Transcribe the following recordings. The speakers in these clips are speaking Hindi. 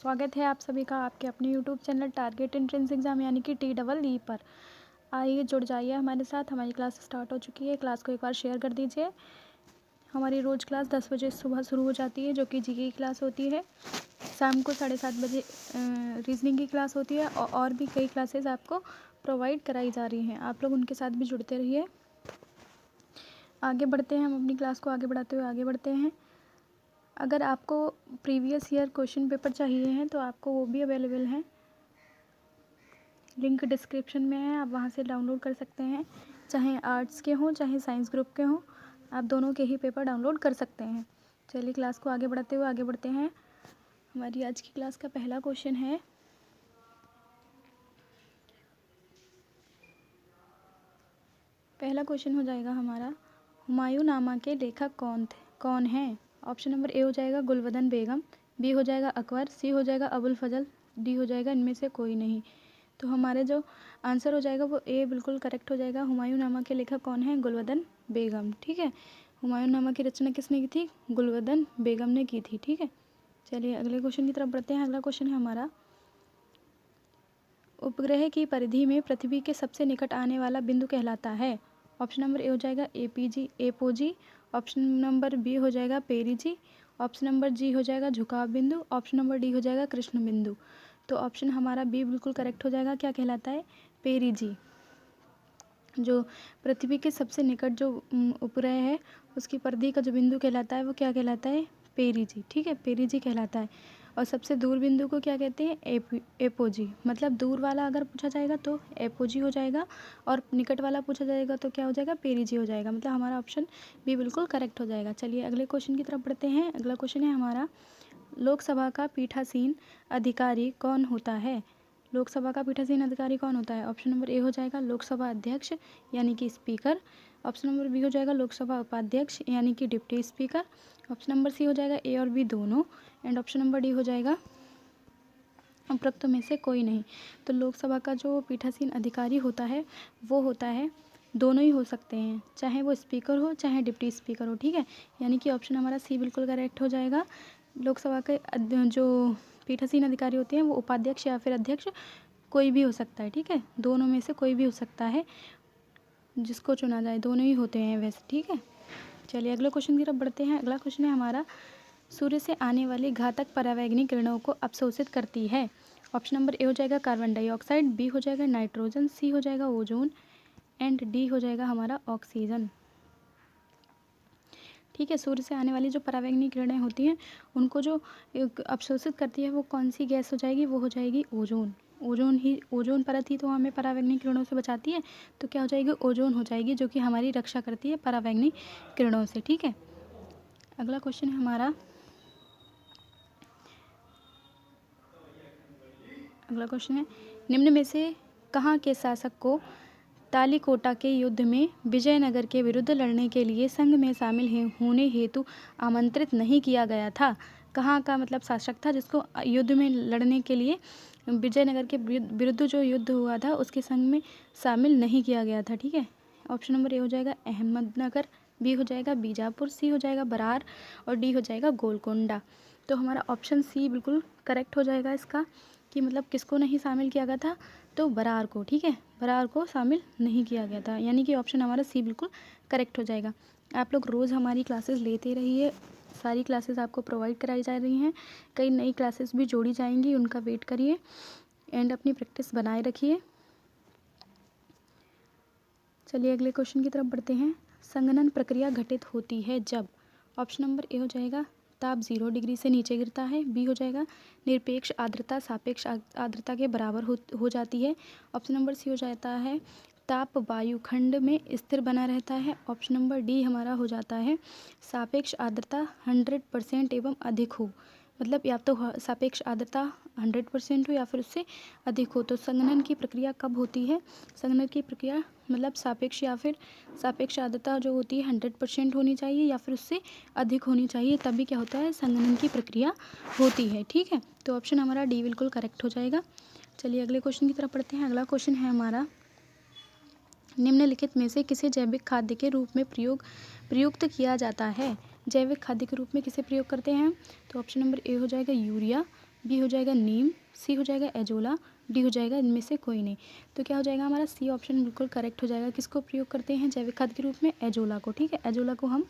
स्वागत है आप सभी का आपके अपने YouTube channel target entrance exam यानी कि TEE पर। आइए जुड़ जाइए हमारे साथ। हमारी क्लास स्टार्ट हो चुकी है। क्लास को एक बार शेयर कर दीजिए। हमारी रोज़ क्लास 10 बजे सुबह शुरू हो जाती है, जो कि जीके की क्लास होती है। शाम को 7:30 बजे रीजनिंग की क्लास होती है और भी कई क्लासेस आपको प्रोवाइड कराई जा रही हैं। आप लोग उनके साथ भी जुड़ते रहिए। आगे बढ़ते हैं, हम अपनी क्लास को आगे बढ़ाते हुए आगे बढ़ते हैं। अगर आपको प्रीवियस ईयर क्वेश्चन पेपर चाहिए हैं तो आपको वो भी अवेलेबल हैं। लिंक डिस्क्रिप्शन में है, आप वहाँ से डाउनलोड कर सकते हैं। चाहे आर्ट्स के हों चाहे साइंस ग्रुप के हों, आप दोनों के ही पेपर डाउनलोड कर सकते हैं। चलिए क्लास को आगे बढ़ाते हुए आगे बढ़ते हैं। हमारी आज की क्लास का पहला क्वेश्चन है, पहला क्वेश्चन हो जाएगा हमारा, हुमायूंनामा के लेखक कौन हैं? ऑप्शन नंबर ए हो जाएगा गुलबदन बेगम, बी हो जाएगा अकबर, सी हो जाएगा अबुल फजल, डी हो जाएगा इनमें से कोई नहीं। तो हमारे जो आंसर हो जाएगा वो ए बिल्कुल करेक्ट हो जाएगा। हुमायूंनामा के लेखक कौन है? गुलबदन बेगम। ठीक है, हुमायूंनामा की रचना किसने की थी? गुलबदन बेगम ने की थी। ठीक है, चलिए अगले क्वेश्चन की तरफ बढ़ते हैं। अगला क्वेश्चन है हमारा, उपग्रह की परिधि में पृथ्वी के सबसे निकट आने वाला बिंदु कहलाता है? ऑप्शन नंबर ए हो जाएगा एपोजी, ऑप्शन नंबर बी हो जाएगा पेरिजी, ऑप्शन नंबर जी हो जाएगा झुकाव बिंदु, ऑप्शन नंबर डी हो जाएगा कृष्ण बिंदु। तो ऑप्शन हमारा बी बिल्कुल करेक्ट हो जाएगा। क्या कहलाता है? पेरिजी। जो पृथ्वी के सबसे निकट जो उपग्रह है उसकी परिधि का जो बिंदु कहलाता है वो क्या कहलाता है? पेरिजी। ठीक है, पेरिजी कहलाता है। और सबसे दूर बिंदु को क्या कहते हैं? एपोजी। मतलब दूर वाला अगर पूछा जाएगा तो एपोजी हो जाएगा, और निकट वाला पूछा जाएगा तो क्या हो जाएगा? पेरिजी हो जाएगा। मतलब हमारा ऑप्शन बी बिल्कुल करेक्ट हो जाएगा। चलिए अगले क्वेश्चन की तरफ बढ़ते हैं। अगला क्वेश्चन है हमारा, लोकसभा का पीठासीन अधिकारी कौन होता है? लोकसभा का पीठासीन अधिकारी कौन होता है? ऑप्शन नंबर ए हो जाएगा लोकसभा अध्यक्ष यानी कि स्पीकर, ऑप्शन नंबर बी हो जाएगा लोकसभा उपाध्यक्ष यानी कि deputy speaker, option number C हो जाएगा ए और बी दोनों, एंड ऑप्शन नंबर डी हो जाएगा उपरोक्त में से कोई नहीं। तो लोकसभा का जो पीठासीन अधिकारी होता है वो होता है, दोनों ही हो सकते हैं, चाहे वो स्पीकर हो चाहे डिप्टी स्पीकर हो। ठीक है, यानी कि ऑप्शन हमारा सी बिल्कुल करेक्ट हो जाएगा। लोकसभा के जो पीठासीन अधिकारी होते हैं वो उपाध्यक्ष या फिर अध्यक्ष कोई भी हो सकता है। ठीक है, दोनों में से कोई भी हो सकता है, जिसको चुना जाए दोनों ही होते हैं वैसे। ठीक है, चलिए अगले क्वेश्चन की तरफ बढ़ते हैं। अगला क्वेश्चन है हमारा, सूर्य से आने वाली घातक परावैंगनी किरणों को अवशोषित करती है? ऑप्शन नंबर ए हो जाएगा कार्बन डाइऑक्साइड, बी हो जाएगा नाइट्रोजन, सी हो जाएगा ओजोन, एंड डी हो जाएगा हमारा ऑक्सीजन। ठीक है, सूर्य से आने वाली जो परावैंगनी किरणें होती हैं उनको जो अवशोषित करती है वो कौन सी गैस हो जाएगी? वो हो जाएगी ओजोन। ओजोन परत ही तो हमें परावैंगनी किरणों से बचाती है, तो क्या हो जाएगी? ओजोन हो जाएगी, जो कि हमारी रक्षा करती है परावैंगनी किरणों से। ठीक है, अगला क्वेश्चन है हमारा, अगला क्वेश्चन है, निम्न में से कहाँ के शासक को तालीकोटा के युद्ध में विजयनगर के विरुद्ध लड़ने के लिए संघ में शामिल होने हेतु आमंत्रित नहीं किया गया था? कहाँ का मतलब शासक था जिसको युद्ध में लड़ने के लिए विजयनगर के विरुद्ध जो युद्ध हुआ था उसके संघ में शामिल नहीं किया गया था? ठीक है, ऑप्शन नंबर ए हो जाएगा अहमदनगर, बी हो जाएगा बीजापुर, सी हो जाएगा बरार, और डी हो जाएगा गोलकोंडा। तो हमारा ऑप्शन सी बिल्कुल करेक्ट हो जाएगा इसका, कि मतलब किसको नहीं शामिल किया गया था? तो बरार को। ठीक है, बरार को शामिल नहीं किया गया था, यानी कि ऑप्शन हमारा सी बिल्कुल करेक्ट हो जाएगा। आप लोग रोज़ हमारी क्लासेस लेते रहिए, सारी क्लासेस आपको प्रोवाइड कराई जा रही हैं, कई नई क्लासेस भी जोड़ी जाएंगी, उनका वेट करिए एंड अपनी प्रैक्टिस बनाए रखिए। चलिए अगले क्वेश्चन की तरफ बढ़ते हैं। संघनन प्रक्रिया घटित होती है जब? ऑप्शन नंबर ए हो जाएगा ताप 0 डिग्री से नीचे गिरता है, बी हो जाएगा निरपेक्ष आर्द्रता सापेक्ष आर्द्रता के बराबर हो जाती है, ऑप्शन नंबर सी हो जाता है ताप वायुखंड में स्थिर बना रहता है, ऑप्शन नंबर डी हमारा हो जाता है सापेक्ष आर्द्रता 100% एवं अधिक हो। मतलब या तो सापेक्ष आर्द्रता 100% हो या फिर उससे अधिक हो। तो संघनन की प्रक्रिया कब होती है? संघनन की प्रक्रिया मतलब सापेक्ष या फिर सापेक्ष आर्द्रता जो होती है 100% होनी चाहिए या फिर उससे अधिक होनी चाहिए, तभी क्या होता है? संघनन की प्रक्रिया होती है। ठीक है, तो ऑप्शन हमारा डी बिल्कुल करेक्ट हो जाएगा। चलिए अगले क्वेश्चन की तरफ पढ़ते हैं। अगला क्वेश्चन है हमारा, निम्नलिखित में से किसे जैविक खाद्य के रूप में प्रयुक्त किया जाता है? जैविक खाद्य के रूप में किसे प्रयोग करते हैं? तो ऑप्शन नंबर ए हो जाएगा यूरिया, बी हो जाएगा नीम, सी हो जाएगा एजोला, डी हो जाएगा इनमें से कोई नहीं। तो क्या हो जाएगा हमारा सी ऑप्शन बिल्कुल करेक्ट हो जाएगा। किसको प्रयोग करते हैं जैविक खाद के रूप में? एजोला को। ठीक है, एजोला को हम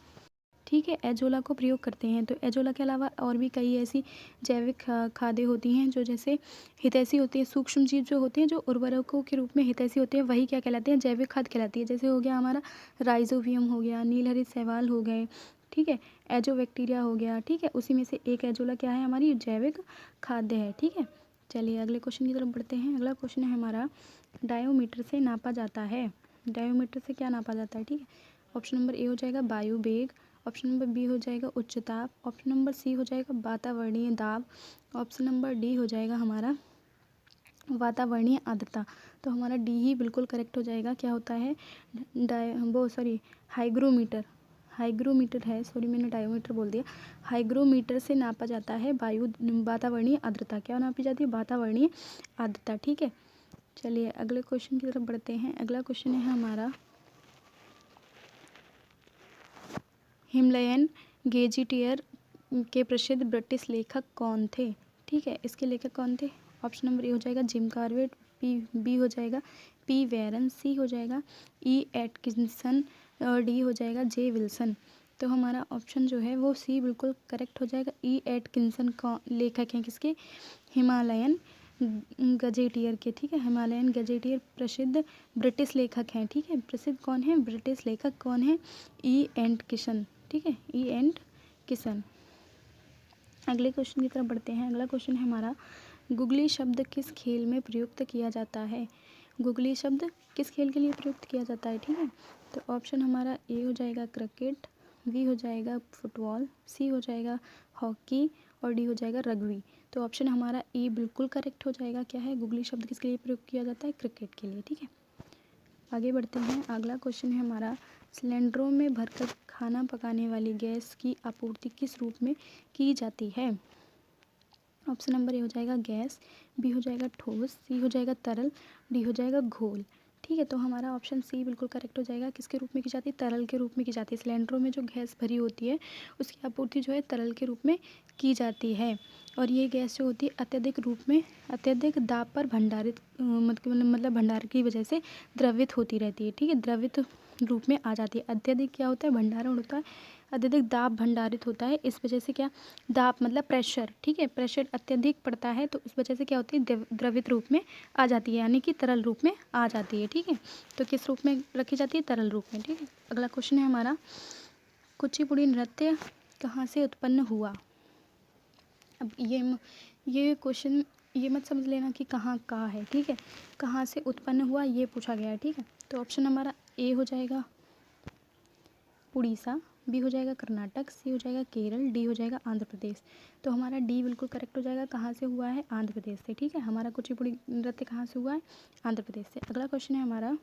एजोला को प्रयोग करते हैं। तो एजोला के अलावा और भी कई ऐसी जैविक खादें होती हैं जो जैसे हितैषी होती है, सूक्ष्म जीव जो होते हैं जो उर्वरकों के रूप में हितैषी होते हैं, वही क्या कहलाते हैं? जैविक खाद कहलाती है। जैसे हो गया हमारा राइजोबियम हो गया, नीलहरित शैवाल हो गए, ठीक है, एजोबैक्टीरिया हो गया, ठीक है, उसी में से एक एजोला क्या है? हमारी जैविक खाद्य है। ठीक है, चलिए अगले क्वेश्चन की तरफ बढ़ते हैं। अगला क्वेश्चन है हमारा, डायोमीटर से नापा जाता है। डायोमीटर से क्या नापा जाता है? ठीक है, ऑप्शन नंबर ए हो जाएगा वायु वेग, ऑप्शन नंबर बी हो जाएगा उच्च ताप, ऑप्शन नंबर सी हो जाएगा वातावरणीय दाब, ऑप्शन नंबर डी हो जाएगा हमारा वातावरणीय आर्द्रता। तो हमारा डी ही बिल्कुल करेक्ट हो जाएगा। क्या होता है? हाइग्रोमीटर, हाइग्रोमीटर है, सॉरी मैंने डायोमीटर बोल दिया। हाइग्रोमीटर से नापा जाता है वातावरणीय आर्द्रता। क्या नापी जाती है? वातावरणीय आर्द्रता। ठीक है, चलिए अगले क्वेश्चन की तरफ बढ़ते हैं। अगला क्वेश्चन है हमारा, हिमलयन गेजेटियर के प्रसिद्ध ब्रिटिश लेखक कौन थे? ठीक है, इसके लेखक कौन थे? ऑप्शन नंबर ए हो जाएगा जिम कार्बेट, बी हो जाएगा पी वेरन, सी हो जाएगा ई एटकिंसन और डी हो जाएगा जे विल्सन। तो हमारा ऑप्शन जो है वो सी बिल्कुल करेक्ट हो जाएगा। ई एटकिंसन कौन लेखक हैं? किसके? हिमालयन गजेटियर के। ठीक है, हिमालयन गजेटियर प्रसिद्ध ब्रिटिश लेखक हैं। ठीक है, प्रसिद्ध कौन है? ब्रिटिश लेखक कौन है? E and Kishan. ठीक है, ई एंड किशन। अगले क्वेश्चन की तरफ बढ़ते हैं। अगला क्वेश्चन है हमारा, गुगली शब्द किस खेल में प्रयुक्त किया जाता है? गुगली शब्द किस खेल के लिए प्रयुक्त किया जाता है? ठीक है, तो ऑप्शन हमारा ए हो जाएगा क्रिकेट, बी हो जाएगा फुटबॉल, सी हो जाएगा हॉकी और डी हो जाएगा रग्बी। तो ऑप्शन हमारा ए बिल्कुल करेक्ट हो जाएगा। क्या है? गुगली शब्द किसके लिए प्रयोग किया जाता है? क्रिकेट के लिए। ठीक है, आगे बढ़ते हैं। अगला क्वेश्चन है हमारा, सिलेंडरों में भरकर खाना पकाने वाली गैस की आपूर्ति किस रूप में की जाती है? ऑप्शन नंबर ए हो जाएगा गैस, बी हो जाएगा ठोस, सी हो जाएगा तरल, डी हो जाएगा घोल। ठीक है, तो हमारा ऑप्शन सी बिल्कुल करेक्ट हो जाएगा। किसके रूप में की जाती है? तरल के रूप में की जाती है। सिलेंडरों में जो गैस भरी होती है उसकी आपूर्ति जो है तरल के रूप में की जाती है। और ये गैस जो होती है अत्यधिक दाब पर भंडारित मतलब भंडार की वजह से द्रवित होती रहती है। ठीक है, द्रवित रूप में आ जाती है। अत्यधिक क्या होता है? भंडारण होता है, अत्यधिक दाब भंडारित होता है। इस वजह से क्या, दाब मतलब प्रेशर, ठीक है, प्रेशर अत्यधिक पड़ता है तो उस वजह से क्या होती है? द्रवित रूप में आ जाती है, यानी कि तरल रूप में आ जाती है। ठीक है, तो किस रूप में रखी जाती है? तरल रूप में। ठीक है, अगला क्वेश्चन है हमारा, कुचिपुड़ी नृत्य कहाँ से उत्पन्न हुआ? अब ये क्वेश्चन ये मत समझ लेना कि कहाँ का है। ठीक है, कहाँ से उत्पन्न हुआ ये पूछा गया है। ठीक है, तो ऑप्शन हमारा ए हो जाएगा उड़ीसा, बी हो जाएगा कर्नाटक, सी हो जाएगा केरल, डी हो जाएगा आंध्र प्रदेश। तो हमारा डी बिल्कुल करेक्ट हो जाएगा। कहाँ से हुआ है? आंध्र प्रदेश से। ठीक है, हमारा कुचिपुड़ी नृत्य कहाँ से हुआ है? आंध्र प्रदेश से। अगला क्वेश्चन है हमारा,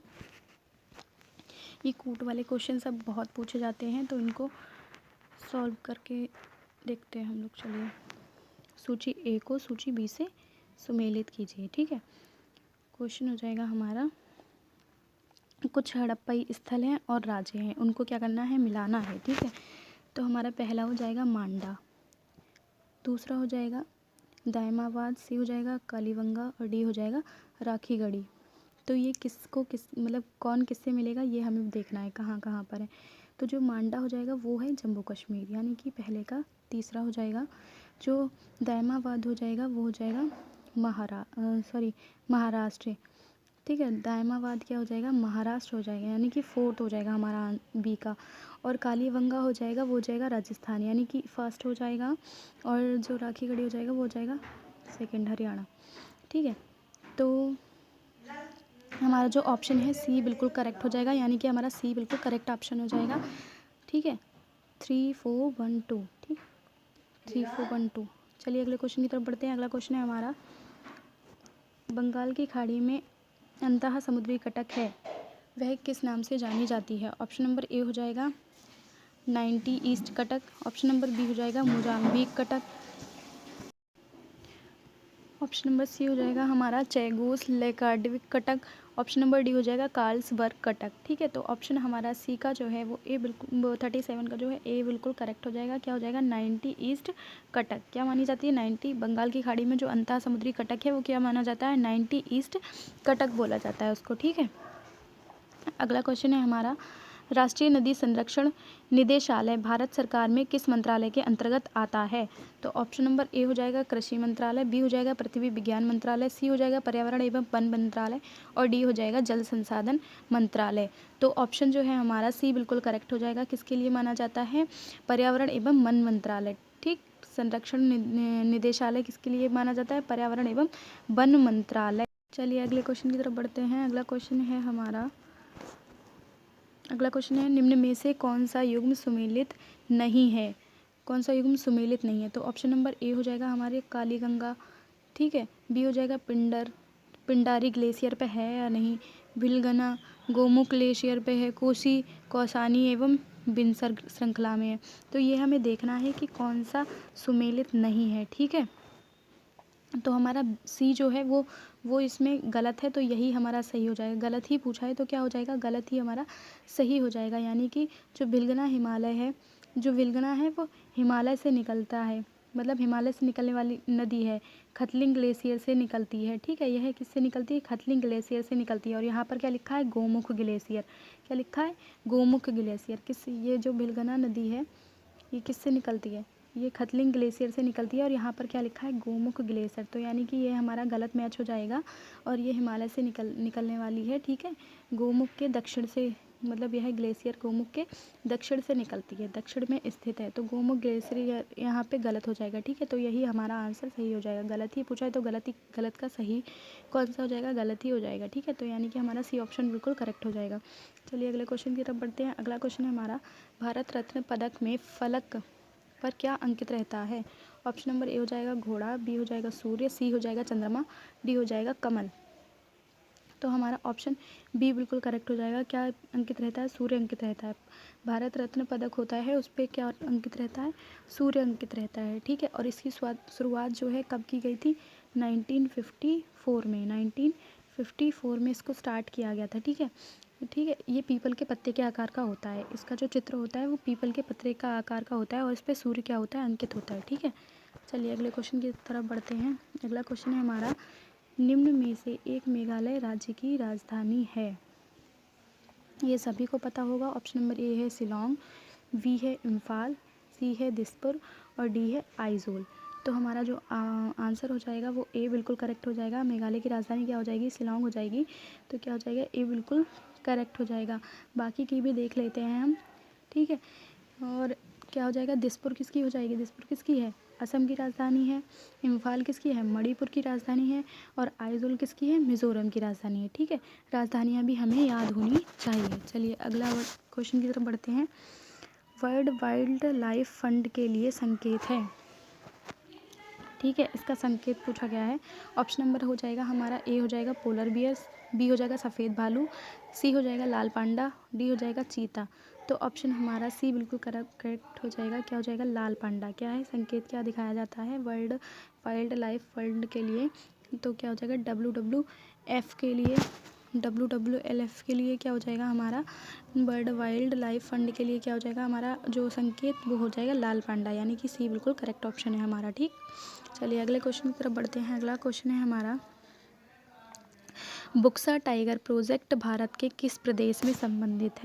ये कूट वाले क्वेश्चन सब बहुत पूछे जाते हैं तो इनको सॉल्व करके देखते हैं हम लोग। चलिए, सूची ए को सूची बी से सुमेलित कीजिए। ठीक है, क्वेश्चन हो जाएगा हमारा, कुछ हड़प्पाई स्थल हैं और राज्य हैं, उनको क्या करना है? मिलाना है। ठीक है, तो हमारा पहला हो जाएगा मांडा, दूसरा हो जाएगा दायमाबाद, सी हो जाएगा कालीबंगा और डी हो जाएगा राखीगढ़ी। तो ये किसको मतलब कौन किससे मिलेगा ये हमें देखना है, कहाँ कहाँ पर है। तो जो मांडा हो जाएगा वो है जम्मू कश्मीर, यानी कि पहले का। तीसरा हो जाएगा जो दायमाबाद हो जाएगा वो हो जाएगा महाराष्ट्र। ठीक है, दायमाबाद क्या हो जाएगा? महाराष्ट्र हो जाएगा, यानी कि फोर्थ हो जाएगा हमारा बी का। और कालीबंगा हो जाएगा वो हो जाएगा राजस्थान, यानी कि फर्स्ट हो जाएगा। और जो राखीगढ़ी हो जाएगा वो हो जाएगा सेकंड, हरियाणा। ठीक है, तो हमारा जो ऑप्शन है सी बिल्कुल करेक्ट हो जाएगा, यानी कि हमारा सी बिल्कुल करेक्ट ऑप्शन हो जाएगा। ठीक है, 3 4 1 2। ठीक, 3 4 1 2। चलिए अगले क्वेश्चन की तरफ बढ़ते हैं। अगला क्वेश्चन है हमारा, बंगाल की खाड़ी में अंतः समुद्री कटक है, वह किस नाम से जानी जाती है? ऑप्शन नंबर ए हो जाएगा 90 ईस्ट कटक, ऑप्शन नंबर बी हो जाएगा मोजाम्बिक कटक, ऑप्शन नंबर सी हो जाएगा हमारा चैगोस लेकार्डिक कटक, ऑप्शन नंबर डी हो जाएगा कार्ल्सबर्ग कटक। ठीक है, तो ऑप्शन हमारा सी का जो है वो ए बिल्कुल 37 का जो है ए बिल्कुल करेक्ट हो जाएगा। क्या हो जाएगा 90 ईस्ट कटक। क्या मानी जाती है 90 बंगाल की खाड़ी में जो अंतः समुद्री कटक है वो क्या माना जाता है 90 ईस्ट कटक बोला जाता है उसको। ठीक है, अगला क्वेश्चन है हमारा राष्ट्रीय नदी संरक्षण निदेशालय भारत सरकार में किस मंत्रालय के अंतर्गत आता है। तो ऑप्शन नंबर ए हो जाएगा कृषि मंत्रालय, बी हो जाएगा पृथ्वी विज्ञान मंत्रालय, सी हो जाएगा पर्यावरण एवं वन मंत्रालय और डी हो जाएगा जल संसाधन मंत्रालय। तो ऑप्शन जो है हमारा सी बिल्कुल करेक्ट हो जाएगा। किसके लिए माना जाता है पर्यावरण एवं वन मंत्रालय। ठीक, संरक्षण निदेशालय किसके लिए माना जाता है पर्यावरण एवं वन मंत्रालय। चलिए अगले क्वेश्चन की तरफ बढ़ते हैं। अगला क्वेश्चन है निम्न में से कौन सा युग्म सुमेलित नहीं है। कौन सा युग्म सुमेलित नहीं है। तो ऑप्शन नंबर ए हो जाएगा हमारे कालीगंगा। ठीक है, बी हो जाएगा पिंडारी ग्लेशियर पे है या नहीं, भिलगना गोमुख ग्लेशियर पे है, कोसी कौसानी एवं बिनसर श्रृंखला में है। तो ये हमें देखना है कि कौन सा सुमेलित नहीं है। ठीक है, तो हमारा सी जो है वो इसमें गलत है, तो यही हमारा सही हो जाएगा। गलत ही पूछा है तो क्या हो जाएगा गलत ही हमारा सही हो जाएगा। यानी कि जो भिलगना है वो हिमालय से निकलता है, मतलब हिमालय से निकलने वाली नदी है, खतलिंग ग्लेशियर से निकलती है। ठीक है, यह किससे निकलती है खतलिंग ग्लेशियर से निकलती है। और यहाँ पर क्या लिखा है गोमुख ग्लेशियर। क्या लिखा है गोमुख ग्लेशियर। ये जो भिलगना नदी है ये किससे निकलती है ये खतलिंग ग्लेशियर से निकलती है। और यहाँ पर क्या लिखा है गोमुख ग्लेशियर। तो यानी कि ये हमारा गलत मैच हो जाएगा और ये हिमालय से निकलने वाली है। ठीक है, गोमुख के दक्षिण से, मतलब यह ग्लेशियर गोमुख के दक्षिण से निकलती है, दक्षिण में स्थित है। तो गोमुख ग्लेशियर यहाँ पे गलत हो जाएगा। ठीक है, तो यही हमारा आंसर सही हो जाएगा। गलत ही पूछा है तो गलत का सही कौन सा हो जाएगा गलत ही हो जाएगा। ठीक है, तो यानी कि हमारा सी ऑप्शन बिल्कुल करेक्ट हो जाएगा। चलिए अगले क्वेश्चन की तरफ बढ़ते हैं। अगला क्वेश्चन है हमारा भारत रत्न पदक में फलक पर क्या अंकित रहता है। ऑप्शन नंबर ए हो जाएगा घोड़ा, बी हो जाएगा सूर्य, सी हो जाएगा चंद्रमा, डी हो जाएगा कमल। तो हमारा ऑप्शन बी बिल्कुल करेक्ट हो जाएगा। क्या अंकित रहता है सूर्य अंकित रहता है। भारत रत्न पदक होता है उस पर क्या अंकित रहता है सूर्य अंकित रहता है। ठीक है, और इसकी शुरुआत जो है कब की गई थी 1954 में। 1954 में इसको स्टार्ट किया गया था। ठीक है, ये पीपल के पत्ते के आकार का होता है। इसका जो चित्र होता है वो पीपल के पत्ते का आकार का होता है और इस पर सूर्य क्या होता है अंकित होता है। ठीक है, चलिए अगले क्वेश्चन की तरफ बढ़ते हैं। अगला क्वेश्चन है हमारा निम्न में से एक मेघालय राज्य की राजधानी है। ये सभी को पता होगा। ऑप्शन नंबर ए है शिलोंग, बी है इम्फाल, सी है दिसपुर और डी है आइजोल। तो हमारा जो आंसर हो जाएगा वो ए बिल्कुल करेक्ट हो जाएगा। मेघालय की राजधानी क्या हो जाएगी शिलोंग हो जाएगी। तो क्या हो जाएगा ए बिल्कुल करेक्ट हो जाएगा। बाकी की भी देख लेते हैं हम। ठीक है, और क्या हो जाएगा दिसपुर किसकी हो जाएगी। दिसपुर किसकी है असम की राजधानी है। इम्फाल किसकी है मणिपुर की राजधानी है। और आइजोल किसकी है मिज़ोरम की राजधानी है। ठीक है, राजधानियाँ भी हमें याद होनी चाहिए। चलिए अगला क्वेश्चन की तरफ बढ़ते हैं। वर्ल्ड वाइल्ड लाइफ फंड के लिए संकेत है। ठीक है, इसका संकेत पूछा गया है। ऑप्शन नंबर हो जाएगा हमारा ए हो जाएगा पोलर बियर, बी हो जाएगा सफ़ेद भालू, सी हो जाएगा लाल पांडा, डी हो जाएगा चीता। तो ऑप्शन हमारा सी बिल्कुल करेक्ट हो जाएगा। क्या हो जाएगा लाल पांडा। क्या है संकेत क्या दिखाया जाता है वर्ल्ड वाइल्ड लाइफ फंड के लिए। तो क्या हो जाएगा WWF के लिए, WWLF के लिए क्या हो जाएगा हमारा वर्ल्ड वाइल्ड लाइफ फंड के लिए क्या हो जाएगा हमारा जो संकेत वो हो जाएगा लाल पांडा। यानी कि सी बिल्कुल करेक्ट ऑप्शन है हमारा। ठीक, चलिए अगले क्वेश्चन की तरफ बढ़ते हैं। अगला क्वेश्चन है हमारा बुक्सा टाइगर प्रोजेक्ट भारत के किस प्रदेश से संबंधित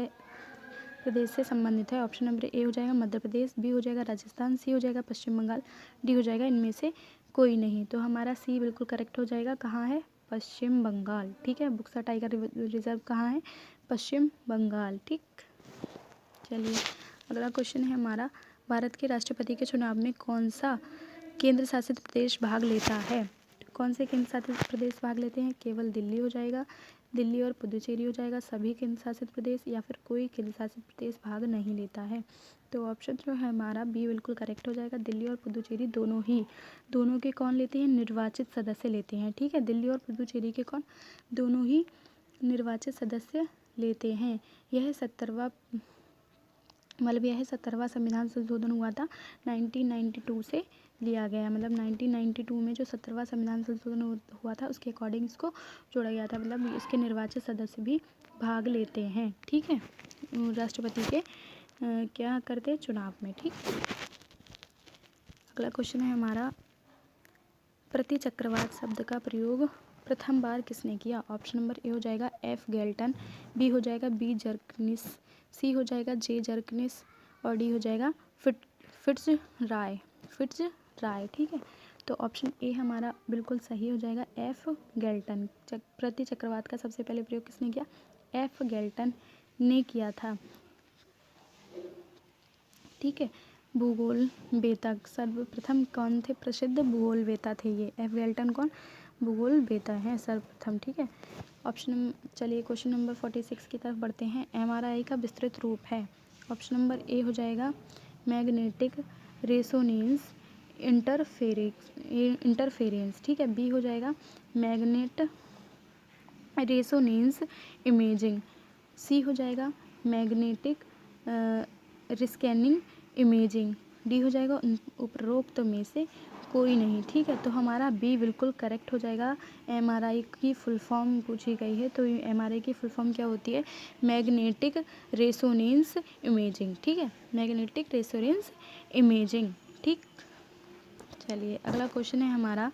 है। ऑप्शन नंबर ए हो जाएगा मध्य प्रदेश, बी हो जाएगा राजस्थान, सी हो जाएगा पश्चिम बंगाल, डी हो जाएगा इनमें से कोई नहीं। तो हमारा सी बिल्कुल करेक्ट हो जाएगा। कहाँ है पश्चिम बंगाल। ठीक है, बुक्सा टाइगर रिजर्व कहाँ है पश्चिम बंगाल। ठीक, चलिए अगला क्वेश्चन है हमारा भारत के राष्ट्रपति के चुनाव में कौन सा केंद्र शासित प्रदेश भाग लेता है। कौन से केंद्र शासित प्रदेश भाग लेते हैं। केवल दिल्ली हो जाएगा, दिल्ली और पुदुचेरी हो जाएगा, सभी केंद्र शासित प्रदेश, या फिर कोई केंद्र शासित प्रदेश भाग नहीं लेता है। तो ऑप्शन जो है हमारा बी बिल्कुल करेक्ट हो जाएगा। दिल्ली और पुदुचेरी दोनों के कौन लेते हैं निर्वाचित सदस्य लेते हैं। ठीक है, दिल्ली और पुदुचेरी के कौन दोनों ही निर्वाचित सदस्य लेते हैं। यह 70वां संविधान संशोधन हुआ था 1992 से लिया गया है, मतलब 1992 में जो 17वां संविधान संशोधन हुआ था उसके अकॉर्डिंग इसको जोड़ा गया था, मतलब इसके निर्वाचित सदस्य भी भाग लेते हैं, ठीक है, राष्ट्रपति के क्या करते हैं, चुनाव में, ठीक। अगला क्वेश्चन है हमारा, प्रतिचक्रवात शब्द का प्रयोग प्रथम बार किसने किया? ऑप्शन नंबर ए हो जाएगा एफ गैल्टन, बी हो जाएगा बी जर्कनिस, सी हो जाएगा जे जर्कनिस और डी हो जाएगा फिट्ज राय, ठीक है। तो ऑप्शन ए हमारा बिल्कुल सही हो जाएगा, एफ गैल्टन। प्रतिचक्रवात का सबसे पहले प्रयोग किसने किया? एफ गैल्टन ने किया था, ठीक है। भूगोल वेता सर्वप्रथम कौन थे? प्रसिद्ध भूगोल वेता थे ये, एफ गैल्टन कौन? भूगोल वेता है सर्वप्रथम, ठीक है। चलिए क्वेश्चन नंबर 46 की तरफ बढ़ते हैं। एमआरआई का विस्तृत रूप है। ऑप्शन नंबर ए हो जाएगा मैग्नेटिक रेसोनेंस इंटरफेरेंस, ठीक है। बी हो जाएगा मैग्नेट रेसोनेंस इमेजिंग, सी हो जाएगा मैग्नेटिक रिस्कैनिंग इमेजिंग, डी हो जाएगा उपरोक्त में से कोई नहीं, ठीक है। तो हमारा बी बिल्कुल करेक्ट हो जाएगा। एमआरआई की फुल फॉर्म पूछी गई है, तो एमआरआई की फुल फॉर्म क्या होती है? मैग्नेटिक रेसोनेंस इमेजिंग, ठीक है, मैग्नेटिक रेसोनेंस इमेजिंग, ठीक। चलिए अगला क्वेश्चन है हमारा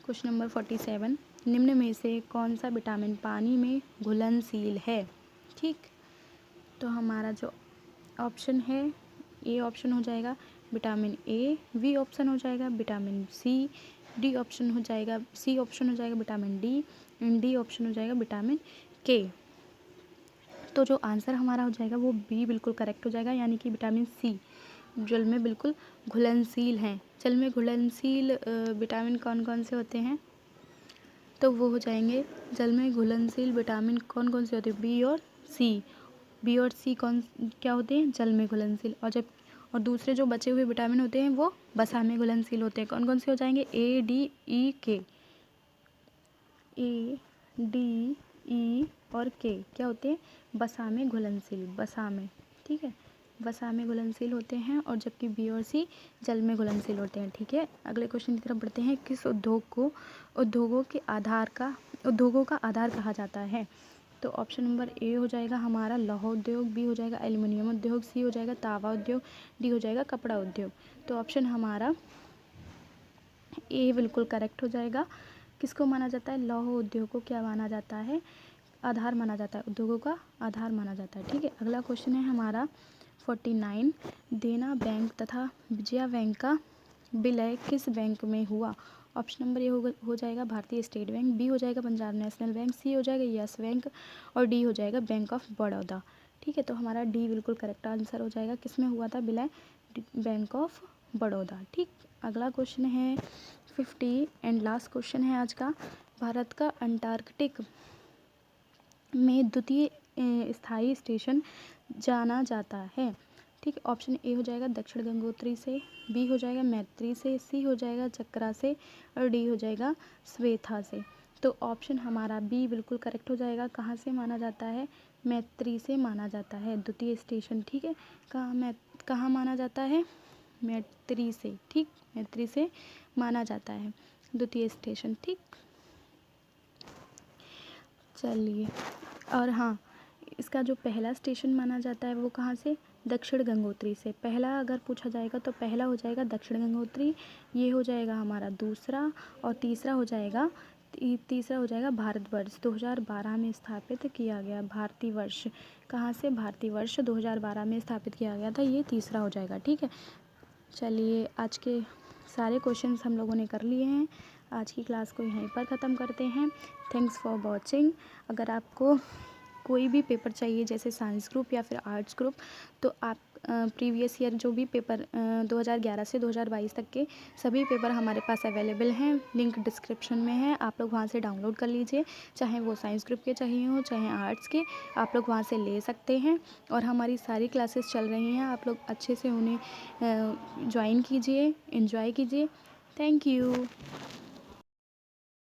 क्वेश्चन नंबर 47, निम्न में से कौन सा विटामिन पानी में घुलनशील है, ठीक। तो हमारा जो ऑप्शन है, ए ऑप्शन हो जाएगा विटामिन ए, बी ऑप्शन हो जाएगा विटामिन सी, डी ऑप्शन हो जाएगा सी ऑप्शन हो जाएगा vitamin D and D option हो जाएगा विटामिन के। तो जो आंसर हमारा हो जाएगा वो बी बिल्कुल करेक्ट हो जाएगा, यानी कि विटामिन सी जल में बिल्कुल घुलनशील हैं। जल में घुलनशील विटामिन कौन कौन से होते हैं? तो वो हो जाएंगे, जल में घुलनशील विटामिन कौन कौन से होते हैं? बी और सी कौन क्या होते हैं? जल में घुलनशील। और दूसरे जो बचे हुए विटामिन होते हैं वो वसा में घुलनशील होते हैं। कौन कौन से हो जाएंगे? ए डी ई और के क्या होते हैं? वसा में घुलनशील, वसा में, ठीक है, वसा में घुलनशील होते हैं, और जबकि बी और सी जल में घुलनशील होते हैं, ठीक है। अगले क्वेश्चन की तरफ बढ़ते हैं। किस उद्योग को उद्योगों का आधार कहा जाता है? तो ऑप्शन नंबर ए हो जाएगा हमारा लौह उद्योग, बी हो जाएगा एल्युमिनियम उद्योग, सी हो जाएगा तावा उद्योग, डी हो जाएगा कपड़ा उद्योग। तो ऑप्शन हमारा ए बिल्कुल करेक्ट हो जाएगा। किसको माना जाता है? लौह उद्योग को क्या माना जाता है? आधार माना जाता है, उद्योगों का आधार माना जाता है, ठीक है। अगला क्वेश्चन है हमारा 49, देना बैंक तथा विजया बैंक का विलय किस बैंक में हुआ? ऑप्शन नंबर ए हो जाएगा भारतीय स्टेट बैंक, बी हो जाएगा पंजाब नेशनल बैंक, सी हो जाएगा यस बैंक और डी हो जाएगा बैंक ऑफ बड़ौदा, ठीक है। तो हमारा डी बिल्कुल करेक्ट आंसर हो जाएगा। किस में हुआ था विलय? बैंक ऑफ बड़ौदा, ठीक। अगला क्वेश्चन है 50 एंड लास्ट क्वेश्चन है आज का। भारत का अंटार्कटिक में द्वितीय स्थायी स्टेशन जाना जाता है, ठीक है। ऑप्शन ए हो जाएगा दक्षिण गंगोत्री से, बी हो जाएगा मैत्री से, सी हो जाएगा चक्रा से और डी हो जाएगा श्वेता से। तो ऑप्शन हमारा बी बिल्कुल करेक्ट हो जाएगा। कहाँ से माना जाता है? मैत्री से माना जाता है द्वितीय स्टेशन, ठीक है। कहाँ माना जाता है? मैत्री से, ठीक, मैत्री से माना जाता है द्वितीय स्टेशन, ठीक। चलिए, और हाँ, इसका जो पहला स्टेशन माना जाता है वो कहाँ से? दक्षिण गंगोत्री से। पहला अगर पूछा जाएगा तो पहला हो जाएगा दक्षिण गंगोत्री, ये हो जाएगा हमारा दूसरा, और तीसरा हो जाएगा भारतवर्ष 2012 में स्थापित किया गया भारतीय वर्ष। कहाँ से? भारतीय वर्ष 2012 में स्थापित किया गया था, ये तीसरा हो जाएगा, ठीक है। चलिए आज के सारे क्वेश्चंस हम लोगों ने कर लिए हैं। आज की क्लास को यहीं पर ख़त्म करते हैं। Thanks for watching. अगर आपको कोई भी पेपर चाहिए जैसे साइंस ग्रुप या फिर आर्ट्स ग्रुप, तो आप प्रीवियस ईयर जो भी पेपर 2011 से 2022 तक के सभी पेपर हमारे पास अवेलेबल हैं। लिंक डिस्क्रिप्शन में है, आप लोग वहाँ से डाउनलोड कर लीजिए। चाहे वो साइंस ग्रुप के चाहिए हो चाहे आर्ट्स के, आप लोग वहाँ से ले सकते हैं। और हमारी सारी क्लासेस चल रही हैं, आप लोग अच्छे से उन्हें ज्वाइन कीजिए, एंजॉय कीजिए। Thank you.